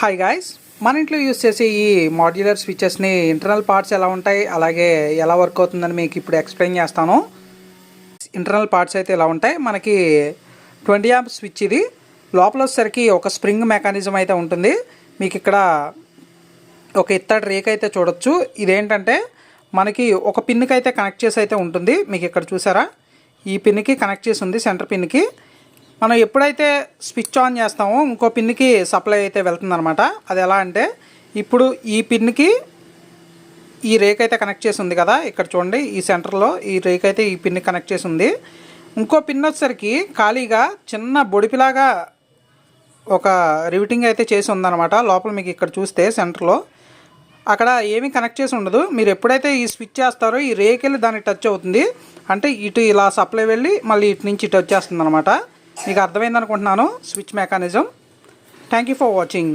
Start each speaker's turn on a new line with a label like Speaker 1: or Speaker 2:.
Speaker 1: Hi guys, మన ఇంట్లో use చేసే ఈ మాడ్యులర్ స్విచెస్ని ఇంటర్నల్ పార్ట్స్ ఎలా ఉంటాయి, అలాగే ఎలా వర్క్ అవుతుందని మీకు ఇప్పుడు ఎక్స్ప్లెయిన్ చేస్తాను. ఇంటర్నల్ పార్ట్స్ అయితే ఇలా ఉంటాయి. మనకి 20 amp స్విచ్ ఇది. లోపల వచ్చేసరికి ఒక స్ప్రింగ్ మెకానిజం అయితే ఉంటుంది. మీకు ఇక్కడ ఒక ఇత్తడి రేక్ అయితే చూడొచ్చు. ఇదేంటంటే మనకి ఒక పిన్కి అయితే కనెక్ట్ చేసి అయితే ఉంటుంది. మీకు ఇక్కడ చూసారా, ఈ పిన్కి కనెక్ట్ చేసి ఉంది, సెంటర్ పిన్కి. మనం ఎప్పుడైతే స్విచ్ ఆన్ చేస్తామో ఇంకో పిన్కి సప్లై అయితే వెళ్తుందనమాట. అది ఎలా అంటే, ఇప్పుడు ఈ పిన్కి ఈ రేక్ అయితే కనెక్ట్ చేసి ఉంది కదా, ఇక్కడ చూడండి ఈ సెంటర్లో ఈ రేక్ అయితే ఈ పిన్కి కనెక్ట్ చేసి ఉంది. ఇంకో పిన్ వచ్చేసరికి ఖాళీగా చిన్న బొడిపిలాగా ఒక రివిటింగ్ అయితే చేసి ఉందన్నమాట. లోపల మీకు ఇక్కడ చూస్తే సెంటర్లో అక్కడ ఏమీ కనెక్ట్ చేసి ఉండదు. మీరు ఎప్పుడైతే ఈ స్విచ్ చేస్తారో ఈ రేక్ వెళ్ళి దానికి టచ్ అవుతుంది. అంటే ఇటు ఇలా సప్లై వెళ్ళి మళ్ళీ ఇటు నుంచి ఇటు వచ్చేస్తుంది అనమాట. మీకు అర్థమైంది అనుకుంటున్నాను switch mechanism. Thank you for watching.